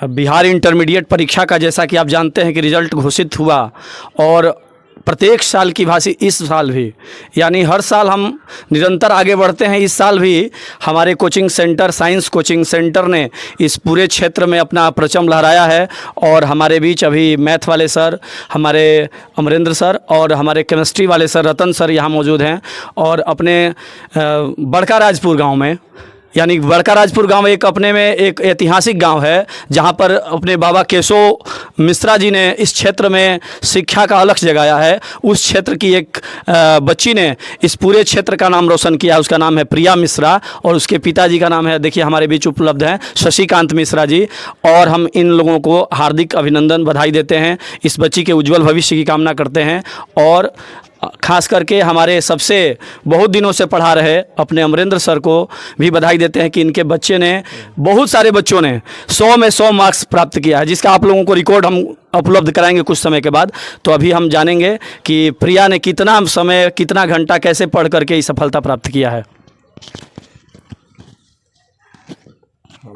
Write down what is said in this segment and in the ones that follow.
Bihar intermediate परीक्षा का जैसा कि आप जानते हैं कि रिज़ल्ट घोषित हुआ और प्रत्येक साल की भांति इस साल भी, यानी हर साल हम निरंतर आगे बढ़ते हैं। इस साल भी हमारे coaching centre, science coaching centre ने इस पूरे क्षेत्र में अपना परचम लहराया है। और हमारे बीच अभी मैथ वाले सर, हमारे अमरेंद्र सर और हमारे केमिस्ट्री वाले सर रतन सर यहाँ मौजूद हैं। और अपने बड़का राजपुर गाँव में, यानी बड़का राजपुर गांव एक अपने में एक ऐतिहासिक गांव है, जहां पर अपने बाबा केशव मिश्रा जी ने इस क्षेत्र में शिक्षा का अलख जगाया है। उस क्षेत्र की एक बच्ची ने इस पूरे क्षेत्र का नाम रोशन किया। उसका नाम है प्रिया मिश्रा और उसके पिताजी का नाम है, देखिए हमारे बीच उपलब्ध हैं, शशिकांत मिश्रा जी। और हम इन लोगों को हार्दिक अभिनंदन, बधाई देते हैं, इस बच्ची के उज्जवल भविष्य की कामना करते हैं। और खास करके हमारे सबसे बहुत दिनों से पढ़ा रहे अपने अमरेंद्र सर को भी बधाई देते हैं कि इनके बच्चे ने, बहुत सारे बच्चों ने 100 में 100 मार्क्स प्राप्त किया है, जिसका आप लोगों को रिकॉर्ड हम उपलब्ध कराएंगे कुछ समय के बाद। तो अभी हम जानेंगे कि प्रिया ने कितना समय, कितना घंटा, कैसे पढ़ करके ये सफलता प्राप्त किया है।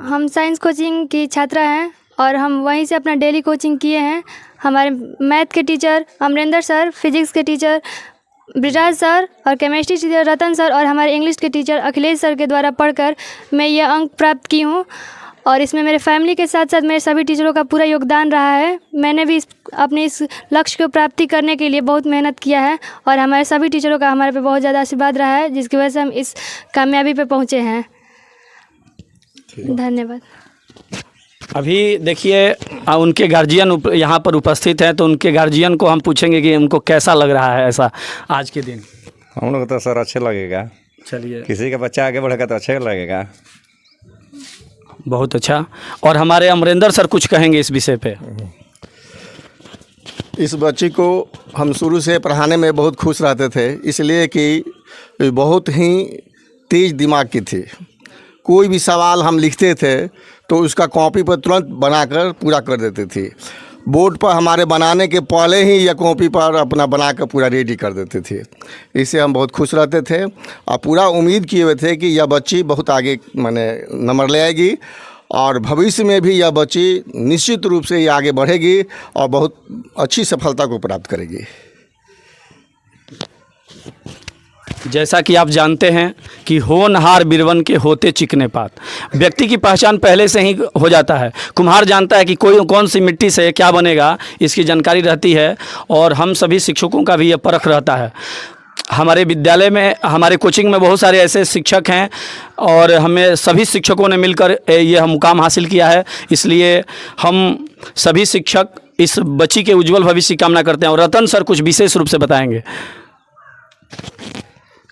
हम साइंस कोचिंग की छात्रा हैं और हम वहीं से अपना डेली कोचिंग किए हैं। हमारे मैथ के टीचर अमरेंद्र सर, फिजिक्स के टीचर ब्रिजाज सर और केमिस्ट्री टीचर रतन सर और हमारे इंग्लिश के टीचर अखिलेश सर के द्वारा पढ़कर मैं ये अंक प्राप्त की हूँ। और इसमें मेरे फैमिली के साथ साथ मेरे सभी टीचरों का पूरा योगदान रहा है। मैंने भी अपने इस लक्ष्य को प्राप्ति करने के लिए बहुत मेहनत किया है और हमारे सभी टीचरों का हमारे पे बहुत ज़्यादा आशीर्वाद रहा है, जिसकी वजह से हम इस कामयाबी पे पहुँचे हैं। धन्यवाद। अभी देखिए उनके गार्जियन यहाँ पर उपस्थित हैं, तो उनके गार्जियन को हम पूछेंगे कि उनको कैसा लग रहा है ऐसा आज के दिन। हम लोग तो सर अच्छे लगेगा। चलिए, किसी का बच्चा आगे बढ़ेगा तो अच्छा लगेगा। बहुत अच्छा। और हमारे अमरेंद्र सर कुछ कहेंगे इस विषय पे। इस बच्ची को हम शुरू से पढ़ाने में बहुत खुश रहते थे, इसलिए कि बहुत ही तेज दिमाग की थी। कोई भी सवाल हम लिखते थे तो उसका कॉपी पर तुरंत बनाकर पूरा कर देती थी। बोर्ड पर हमारे बनाने के पहले ही यह कॉपी पर अपना बनाकर पूरा रेडी कर देती थी। इससे हम बहुत खुश रहते थे और पूरा उम्मीद किए हुए थे कि यह बच्ची बहुत आगे माने नंबर ले आएगी और भविष्य में भी यह बच्ची निश्चित रूप से ये आगे बढ़ेगी और बहुत अच्छी सफलता को प्राप्त करेगी। जैसा कि आप जानते हैं कि होनहार बिरवन के होते चिकने पात, व्यक्ति की पहचान पहले से ही हो जाता है। कुम्हार जानता है कि कौन सी मिट्टी से क्या बनेगा, इसकी जानकारी रहती है। और हम सभी शिक्षकों का भी यह परख रहता है। हमारे विद्यालय में, हमारे कोचिंग में बहुत सारे ऐसे शिक्षक हैं और हमें सभी शिक्षकों ने मिलकर यह मुकाम हासिल किया है। इसलिए हम सभी शिक्षक इस बच्ची के उज्जवल भविष्य की कामना करते हैं। और रतन सर कुछ विशेष रूप से बताएंगे।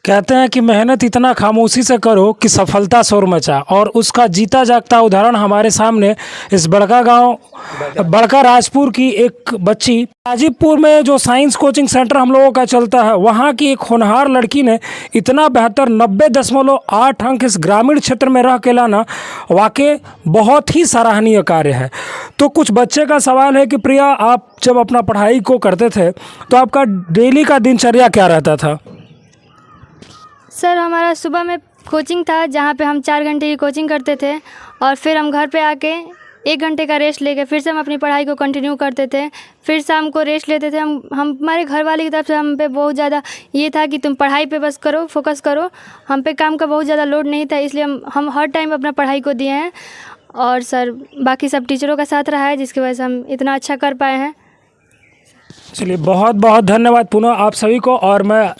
कहते हैं कि मेहनत इतना खामोशी से करो कि सफलता शोर मचा, और उसका जीता जागता उदाहरण हमारे सामने इस बड़का राजपुर की एक बच्ची, हाजीपुर में जो साइंस कोचिंग सेंटर हम लोगों का चलता है, वहाँ की एक होनहार लड़की ने इतना बेहतर 90.8 अंक इस ग्रामीण क्षेत्र में रह के लाना वाकई बहुत ही सराहनीय कार्य है। तो कुछ बच्चे का सवाल है कि प्रिया, आप जब अपना पढ़ाई को करते थे तो आपका डेली का दिनचर्या क्या रहता था? सर, हमारा सुबह में कोचिंग था जहाँ पे हम 4 घंटे की कोचिंग करते थे और फिर हम घर पे आके 1 घंटे का रेस्ट लेके फिर से हम अपनी पढ़ाई को कंटिन्यू करते थे। फिर शाम को रेस्ट लेते थे। हम हमारे घर वाले की तरफ से हम पे बहुत ज़्यादा ये था कि तुम पढ़ाई पे बस करो, फोकस करो। हम पे काम का बहुत ज़्यादा लोड नहीं था, इसलिए हम हर टाइम अपना पढ़ाई को दिए हैं। और सर, बाकी सब टीचरों का साथ रहा है, जिसकी वजह से हम इतना अच्छा कर पाए हैं। चलिए, बहुत बहुत धन्यवाद पुनः आप सभी को। और मैं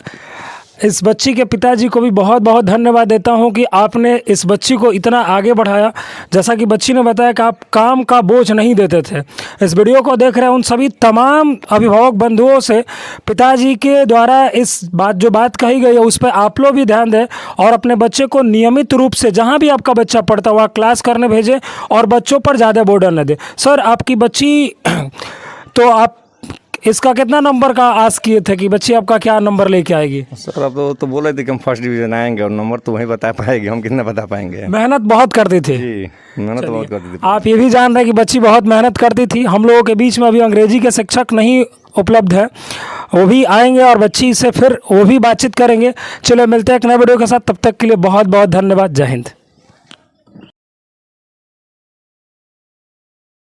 इस बच्ची के पिताजी को भी बहुत बहुत धन्यवाद देता हूं कि आपने इस बच्ची को इतना आगे बढ़ाया। जैसा कि बच्ची ने बताया कि आप काम का बोझ नहीं देते थे। इस वीडियो को देख रहे हैं उन सभी तमाम अभिभावक बंधुओं से पिताजी के द्वारा जो बात कही गई है उस पर आप लोग भी ध्यान दें और अपने बच्चे को नियमित रूप से जहां भी आपका बच्चा पढ़ता हुआ क्लास करने भेजें और बच्चों पर ज़्यादा बर्डन न दें। सर, आपकी बच्ची, तो आप इसका कितना नंबर का आस किए थे कि बच्ची आपका क्या नंबर लेके आएगी? सर, अब तो बोले थे कि हम फर्स्ट डिवीज़न आएंगे और नंबर तो वही बता पाएगी, हम कितना बता पाएंगे। मेहनत बहुत करती थी जी, मेहनत बहुत करती थी। आप ये भी जान रहे हैं कि बच्ची बहुत मेहनत करती थी। हम लोगों के बीच में अभी अंग्रेजी के शिक्षक नहीं उपलब्ध है, वो भी आएंगे और बच्ची से फिर वो भी बातचीत करेंगे। चलो, मिलते हैं एक नए वीडियो के साथ। तब तक के लिए बहुत बहुत धन्यवाद। जय हिंद।